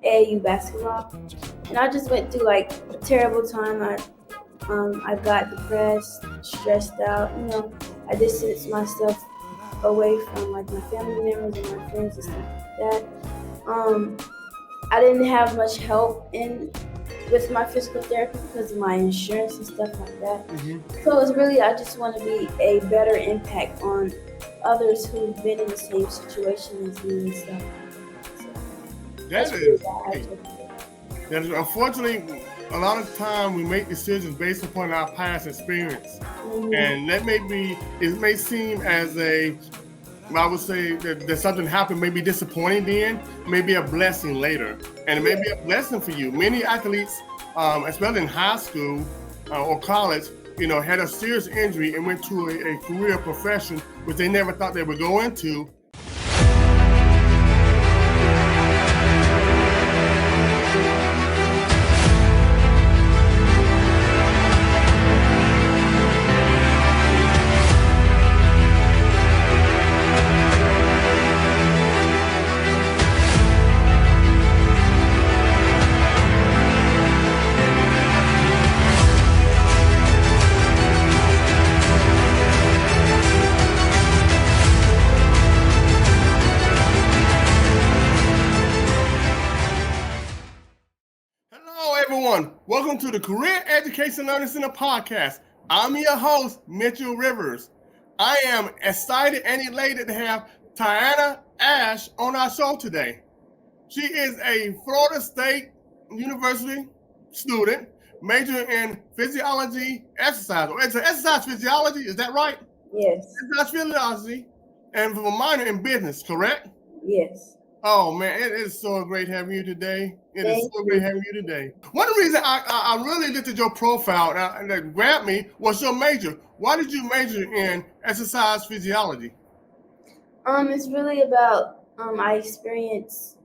AAU basketball, and I just went through like a terrible time. I got depressed, stressed out. I distanced myself away from like my family members and my friends and stuff like that. Um, I didn't have much help with my physical therapy because of my insurance and stuff like that. So it's really, I just want to be a better impact on others who've been in the same situation as me and stuff like that. Unfortunately, a lot of time we make decisions based upon our past experience, and it may seem as I would say that something happened, maybe disappointing then, maybe a blessing later, and it may be a blessing for you. Many athletes, especially in high school or college, had a serious injury and went to a career profession which they never thought they would go into. Everyone, welcome to the Career Education Learning Center podcast. I'm your host, Mitchell Rivers. I am excited and elated to have Ty'Anna Ashe on our show today. She is a Florida State University student, majoring in physiology, exercise. It's an exercise physiology, is that right? Yes. Exercise physiology, and for a minor in business, correct? Yes. Oh man, it is so great having you today. Great having you today. One reason I really looked at your profile and that grabbed me was your major. Why did you major in exercise physiology? It's really about I experienced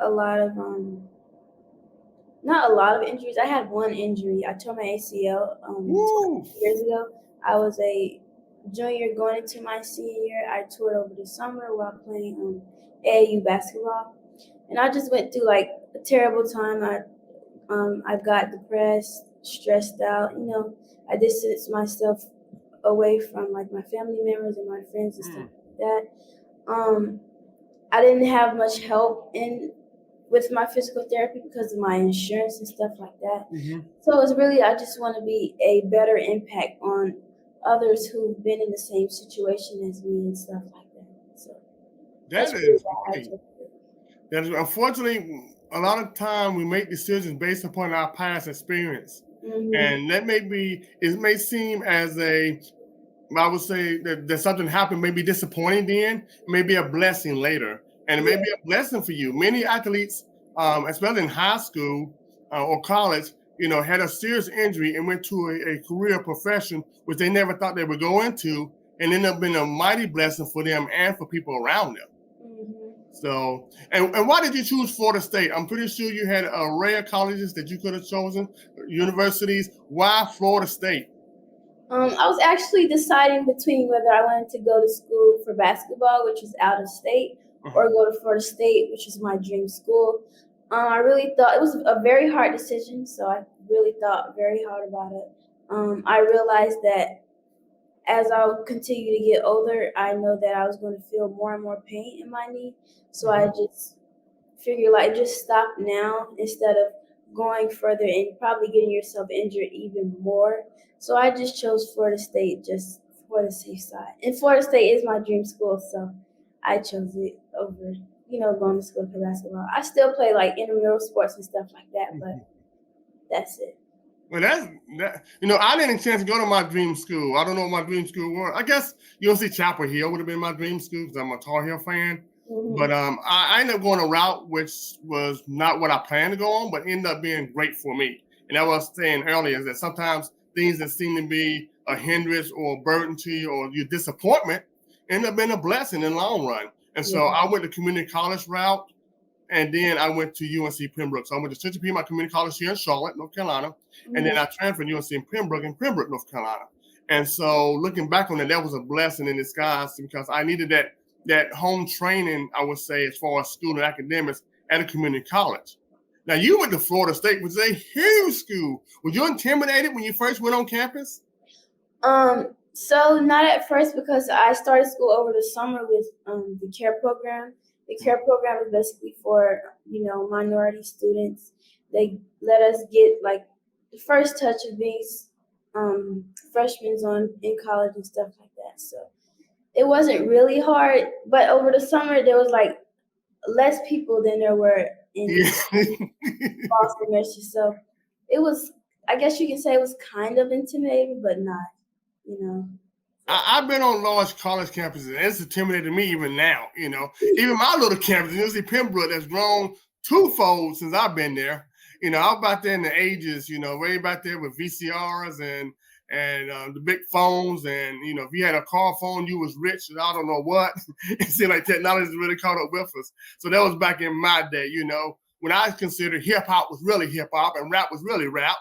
a lot of not a lot of injuries. I had one injury. I tore my ACL 2 years ago. I was a junior going into my senior year. I toured over the summer while playing AAU basketball, and I just went through like a terrible time. I got depressed, stressed out. I distanced myself away from like my family members and my friends and stuff like that. I didn't have much help with my physical therapy because of my insurance and stuff like that. So it's really, I just want to be a better impact on others who've been in the same situation as me and stuff like that. So unfortunately, a lot of time we make decisions based upon our past experience, and it may seem as I would say that something happened, maybe disappointing then, maybe a blessing later, and it may be a blessing for you. Many athletes, especially in high school or college, had a serious injury and went to a career profession which they never thought they would go into, and ended up being a mighty blessing for them and for people around them. So, and why did you choose Florida State? I'm pretty sure you had an array of colleges that you could have chosen, universities. Why Florida State? I was actually deciding between whether I wanted to go to school for basketball, which is out of state, or go to Florida State, which is my dream school. I really thought it was a very hard decision, so I really thought very hard about it. I realized that as I would continue to get older, I know that I was going to feel more and more pain in my knee. So I just figured just stop now instead of going further and probably getting yourself injured even more. So I just chose Florida State just for the safe side. And Florida State is my dream school, so I chose it over, going to school for basketball. I still play like intramural sports and stuff like that, but that's it. Well, I didn't chance to go to my dream school. I don't know what my dream school was. I guess UNC Chapel Hill would have been my dream school because I'm a Tar Heel fan. But I ended up going a route which was not what I planned to go on, but ended up being great for me. And I was saying earlier is that sometimes things that seem to be a hindrance or a burden to you or your disappointment end up being a blessing in the long run. And so I went the community college route, and then I went to UNC Pembroke. So I went to Central Piedmont Community College here in Charlotte, North Carolina, and then I transferred to UNC Pembroke in Pembroke, North Carolina. And so looking back on it, that was a blessing in disguise because I needed that home training, I would say, as far as school and academics at a community college. Now you went to Florida State, which is a huge school. Was you intimidated when you first went on campus? So not at first, because I started school over the summer with the CARE program. The CARE program is basically for minority students. They let us get like the first touch of being freshmen in college and stuff like that. So it wasn't really hard, but over the summer there was like less people than there were in fall semester. So it was, I guess you can say, it was kind of intimidating, but not. I've been on large college campuses, and it's intimidating me even now. Even my little campus, University of Pembroke, that's grown twofold since I've been there. I'm about there in the ages, way back there with VCRs and the big phones, and if you had a car phone, you was rich, and I don't know what. It seemed like technology really caught up with us. So that was back in my day, when I considered hip hop was really hip hop and rap was really rap.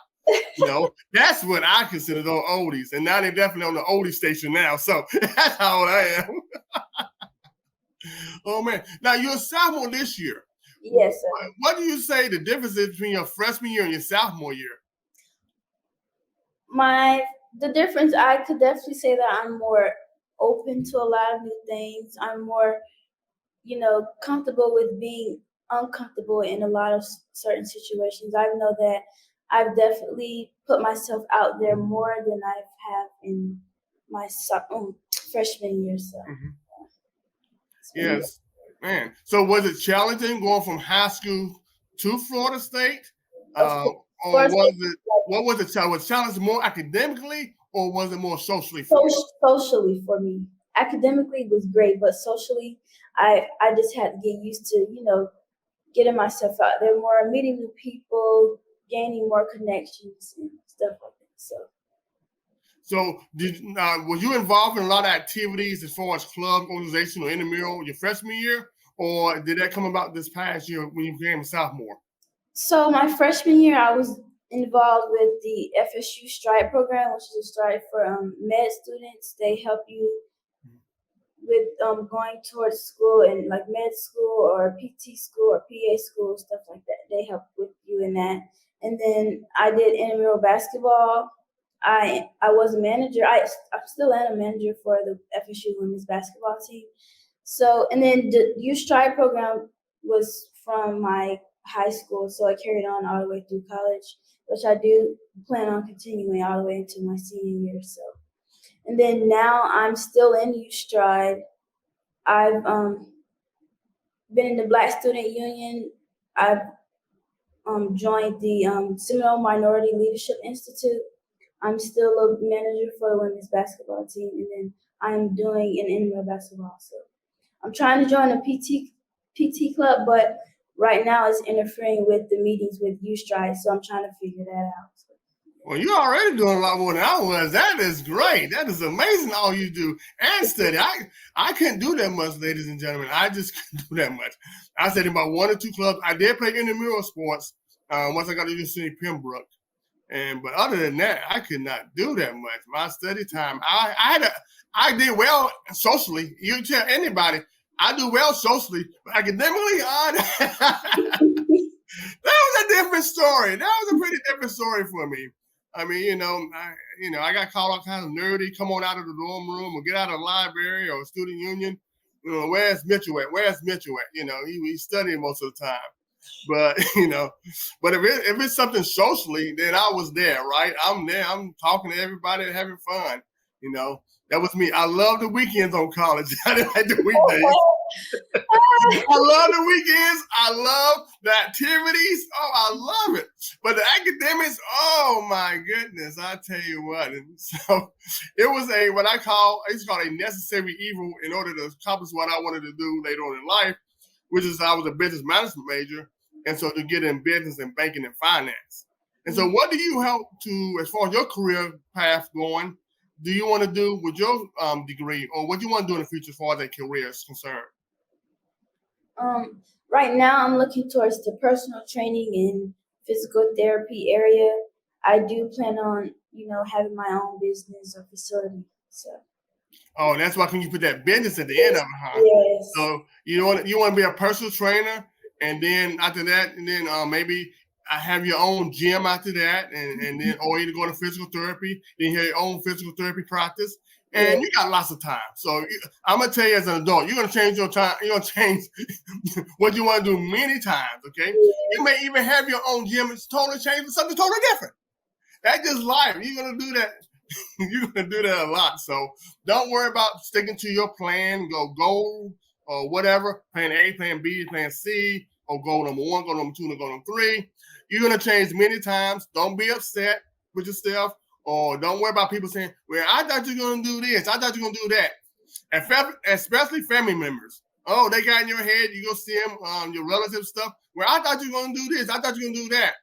That's what I consider those oldies, and now they're definitely on the oldie station now. So that's how old I am. Oh man! Now you're a sophomore this year. Yes, sir. What do you say the difference is between your freshman year and your sophomore year? The difference, I could definitely say that I'm more open to a lot of new things. I'm more, comfortable with being uncomfortable in a lot of certain situations. I know that I've definitely put myself out there more than I have in my freshman year. So. Yes, man. So was it challenging going from high school to Florida State? Or was it challenging more academically, or was it more socially for you? Socially for me. Academically it was great, but socially I just had to get used to, getting myself out there more, meeting new people, gaining more connections and stuff like that. So was you involved in a lot of activities as far as club, organization, or intramural your freshman year, or did that come about this past year when you became a sophomore? So my freshman year, I was involved with the FSU Stride program, which is a stride for med students. They help you with going towards school and like med school or PT school or PA school, stuff like that. They help with you in that. And then I did intramural basketball. I was a manager. I still am a manager for the FSU women's basketball team. So, and then the youth stride program was from my high school, so I carried on all the way through college, which I do plan on continuing all the way into my senior year. So, and then now I'm still in youth stride. I've been in the Black Student Union. I've joined the Seminole Minority Leadership Institute. I'm still a manager for the women's basketball team, and then I'm doing an intramural basketball. So I'm trying to join a PT club, but right now it's interfering with the meetings with youth stride, so I'm trying to figure that out. Well, you're already doing a lot more than I was. That is great. That is amazing all you do and study. I couldn't do that much, ladies and gentlemen. I just couldn't do that much. I studied about 1 or 2 clubs. I did play intramural sports once I got to University of Pembroke. But other than that, I could not do that much. My study time, I did well socially. You tell anybody, I do well socially, but academically, that was a different story. That was a pretty different story for me. I mean, I got called all kinds of nerdy. Come on out of the dorm room, or get out of the library or student union. Where's Mitchell at? Where's Mitchell at? He's studying most of the time. But but if it's something socially, then I was there, right? I'm there. I'm talking to everybody and having fun. That was me. I love the weekends on college. I didn't like the weekdays. I love the weekends. I love the activities. Oh, I love it. But the academics, oh my goodness, I tell you what. And so it was it's called a necessary evil in order to accomplish what I wanted to do later on in life, which is I was a business management major. And so to get in business and banking and finance. And so what do you help to, as far as your career path going, do you want to do with your degree, or what do you want to do in the future as far as that career is concerned? Right now I'm looking towards the personal training and physical therapy area. I do plan on, having my own business or facility. So. Oh, that's why can you put that business at the end of it, huh? Yes. So you want to be a personal trainer and then after that, and then maybe I have your own gym after that, and then or either go to physical therapy, then you have your own physical therapy practice, and you got lots of time. So I'm gonna tell you, as an adult, you're gonna change your time. You're gonna change what you want to do many times. Okay, you may even have your own gym. It's totally changed to something totally different. That's just life. You're gonna do that. You're gonna do that a lot. So don't worry about sticking to your plan. Go goal or whatever. Plan A, plan B, plan C, or goal number 1, goal number 2, and goal number 3. You're gonna change many times. Don't be upset with yourself, or don't worry about people saying, "Well, I thought you were gonna do this. I thought you were gonna do that." And especially family members. Oh, they got in your head. You go see them, your relative stuff. Well, I thought you were gonna do this. I thought you were gonna do that.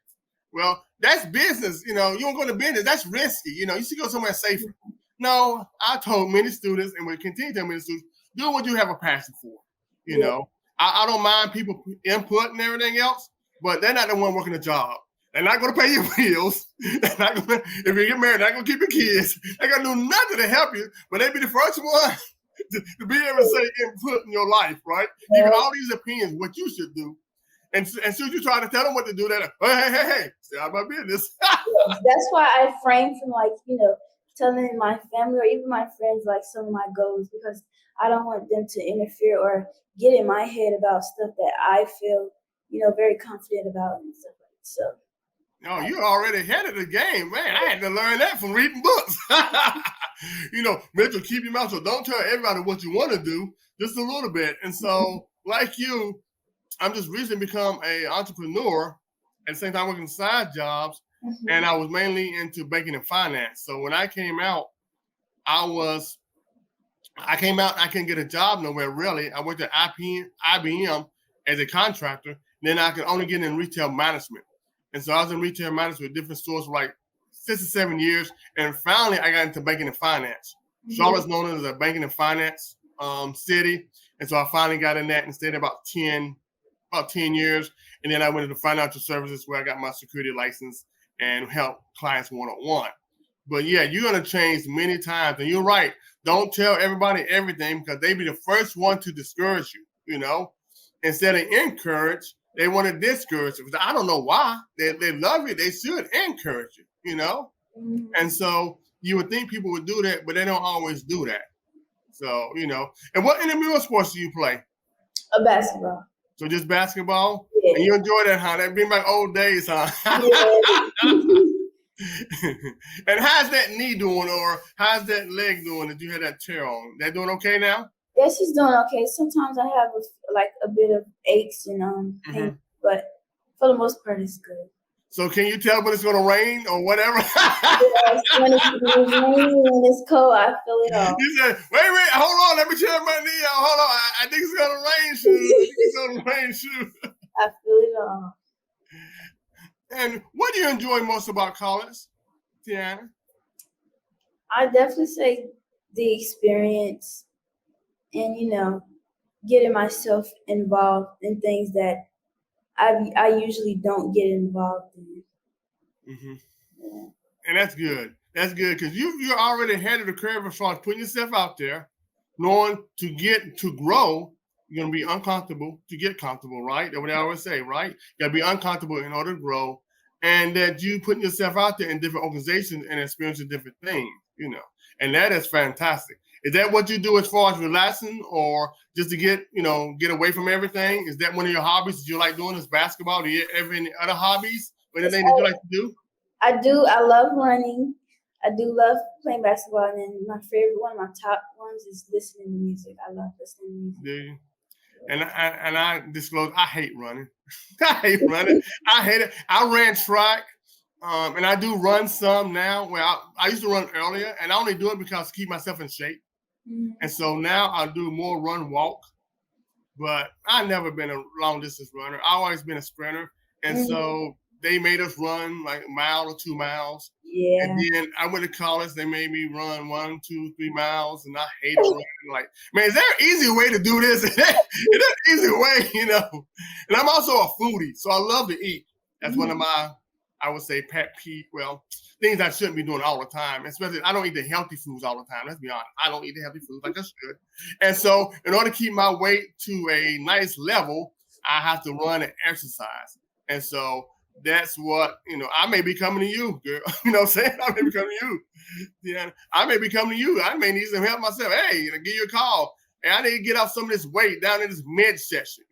Well, that's business. You don't go to business. That's risky. You should go somewhere safer. No, I told many students, and will continue to tell many students, do what you have a passion for. I don't mind people input and everything else, but they're not the one working the job. They're not going to pay your bills. If you get married, they're not going to keep your kids. They're going to do nothing to help you, but they be the first one to be able to say input in your life, right? You got all these opinions, what you should do. And as soon as you try to tell them what to do, they're like, hey, stay out of my business. That's why I refrain from telling my family or even my friends some of my goals, because I don't want them to interfere or get in my head about stuff that I feel, very confident about and stuff like that. So. No, you're already ahead of the game, man. I had to learn that from reading books. Mitchell, keep your mouth shut. Don't tell everybody what you want to do, just a little bit. And so, like you, I'm just recently become an entrepreneur at the same time working side jobs, and I was mainly into banking and finance. So when I came out, I couldn't get a job nowhere really. I worked at IBM as a contractor. Then I could only get in retail management. And so I was in retail management with different stores for like 6 or 7 years. And finally, I got into banking and finance. Charlotte's known as a banking and finance city. And so I finally got in that and stayed about 10 years. And then I went into financial services where I got my security license and helped clients one-on-one. But yeah, you're going to change many times. And you're right. Don't tell everybody everything, because they be the first one to discourage you, Instead of encourage, they want to discourage you. I don't know why. They love you. They should encourage you, And so you would think people would do that, but they don't always do that. So, And what intramural sports do you play? Basketball. So just basketball? Yeah. And you enjoy that, huh? That been my old days, huh? Yeah. And how's that knee doing, or how's that leg doing that you had that tear on? That doing okay now? Yeah, she's doing okay. Sometimes I have a bit of aches and pain, but for the most part, it's good. So can you tell when it's going to rain or whatever? Yes, when it's raining, when it's cold, I feel it all. You said, wait, hold on, let me check my knee out. Hold on, I think it's going to rain soon. I feel it all. And what do you enjoy most about college, Ty'Anna? I definitely say the experience and, getting myself involved in things that I usually don't get involved in. Yeah. And that's good. That's good, because you're already ahead of the curve as far as putting yourself out there, knowing to grow, you're going to be uncomfortable to get comfortable, right? That's what I always say, right? You got to be uncomfortable in order to grow, and that you putting yourself out there in different organizations and experiencing different things, and that is fantastic. Is that what you do as far as relaxing, or just to get away from everything? Is that one of your hobbies that you like doing, is basketball? Do you have any other hobbies or anything that you like to do? I do. I love running. I do love playing basketball. And then one of my top ones is listening to music. I love listening to music. Do you? And I disclose, I hate running. I hate running. I hate it. I ran track. And I do run some now. Well, I used to run earlier, and I only do it because to keep myself in shape. And so now I do more run walk, but I've never been a long distance runner. I've always been a sprinter. And so they made us run like a mile or 2 miles. Yeah. And then I went to college. They made me run 1, 2, 3 miles, and I hated running. Like, man, is there an easy way to do this? Is there an easy way, And I'm also a foodie, so I love to eat. That's one of my, I would say, pet peeve. Well, things I shouldn't be doing all the time. Especially, I don't eat the healthy foods all the time. Let's be honest. I don't eat the healthy foods like I should. And so, in order to keep my weight to a nice level, I have to run and exercise. And so that's what, I may be coming to you, girl. You know what I'm saying? I may be coming to you. Yeah, I may be coming to you. I may need some help myself. Hey, give you a call. And I need to get off some of this weight down in this mid session,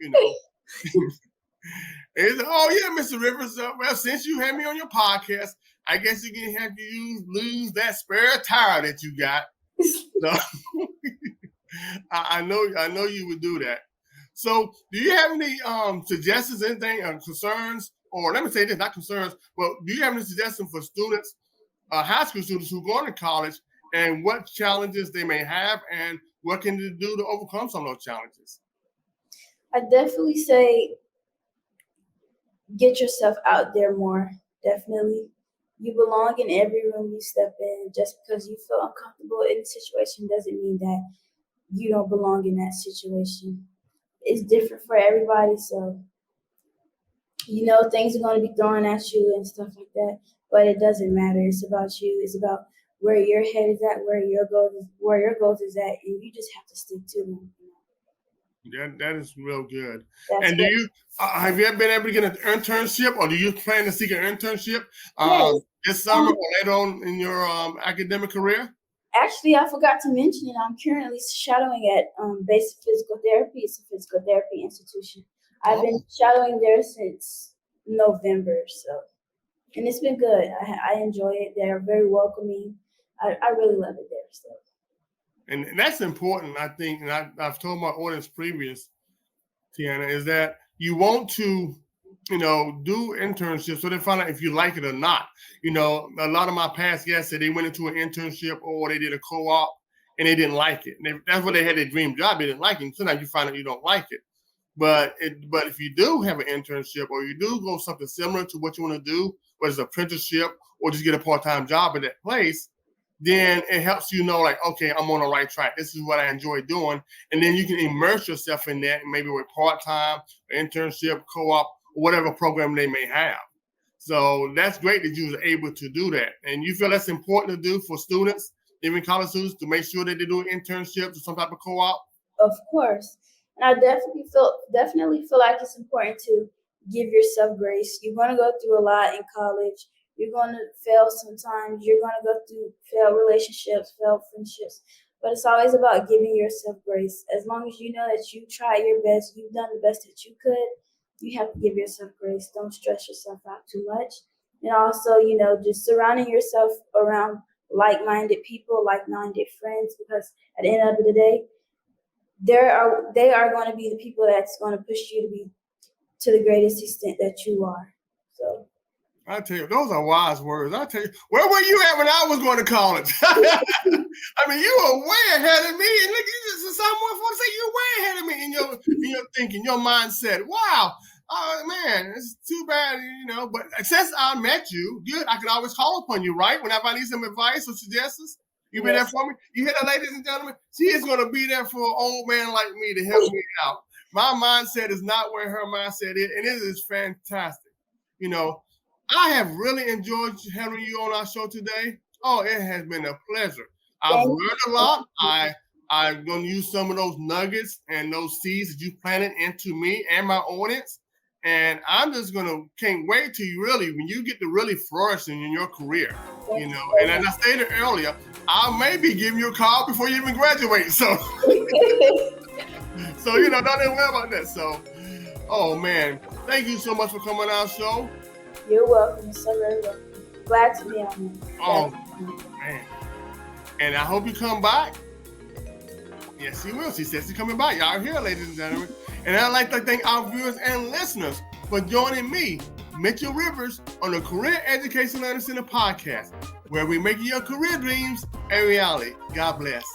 And said, oh yeah, Mr. Rivers. Well, since you had me on your podcast, I guess you're gonna have to lose that spare tire that you got. So I know you would do that. So do you have any suggestions, anything, concerns, or let me say this, not concerns, but do you have any suggestions for students, high school students who are going to college, and what challenges they may have, and what can they do to overcome some of those challenges? I definitely say get yourself out there more. Definitely. You belong in every room you step in. Just because you feel uncomfortable in a situation doesn't mean that you don't belong in that situation. It's different for everybody, so things are going to be thrown at you and stuff like that, but it doesn't matter. It's about you. It's about where your head is at, where your goals is at, and you just have to stick to them. Yeah, that is real good. And do you have you ever been able to get an internship, or do you plan to seek an internship this summer or later on in your academic career? Actually, I forgot to mention it. I'm currently shadowing at Basic Physical Therapy. It's a physical therapy institution. I've been shadowing there since November, and it's been good. I enjoy it. They're very welcoming. I really love it there. So. And that's important, I think, and I've told my audience previous, Ty'Anna, is that you want to, do internships so they find out if you like it or not. A lot of my past guests said they went into an internship or they did a co-op and they didn't like it. And that's what they had their dream job. They didn't like it. Sometimes you find out you don't like it. But if you do have an internship or you do go something similar to what you want to do, whether it's an apprenticeship or just get a part-time job at that place, then it helps you know, like, okay, I'm on the right track. This is what I enjoy doing. And then you can immerse yourself in that, maybe with part-time, internship, co-op, or whatever program they may have. So that's great that you was able to do that. And you feel that's important to do for students, even college students, to make sure that they do internships or some type of co-op? Of course. And I definitely feel like it's important to give yourself grace. You're going to go through a lot in college. You're going to fail sometimes. You're going to go through failed relationships, failed friendships. But it's always about giving yourself grace. As long as you know that you tried your best, you've done the best that you could, you have to give yourself grace. Don't stress yourself out too much. And also, just surrounding yourself around like-minded people, like-minded friends, because at the end of the day, they are going to be the people that's going to push you to be to the greatest extent that you are. So. I tell you, those are wise words. I tell you, where were you at when I was going to college? I mean, you were way ahead of me. And look, someone want to say you're way ahead of me in your thinking, your mindset. Wow. Oh man, it's too bad, But since I met you, good. I could always call upon you, right? Whenever I need some advice or suggestions, you be there for me. You hear that, ladies and gentlemen? She is going to be there for an old man like me to help me out. My mindset is not where her mindset is, and it is fantastic. I have really enjoyed having you on our show today. Oh, it has been a pleasure. I've learned a lot. I'm going to use some of those nuggets and those seeds that you planted into me and my audience. And I'm just can't wait till when you get to really flourishing in your career, And as I stated earlier, I may be giving you a call before you even graduate. So, don't even worry about that. So, oh man, thank you so much for coming on our show. You're welcome. So very welcome. Glad to be on it. Oh man. And I hope you come back. Yes, she will. She says she's coming back. Y'all here, ladies and gentlemen. And I'd like to thank our viewers and listeners for joining me, Mitchell Rivers, on the Career Education Learning Center podcast, where we make your career dreams a reality. God bless.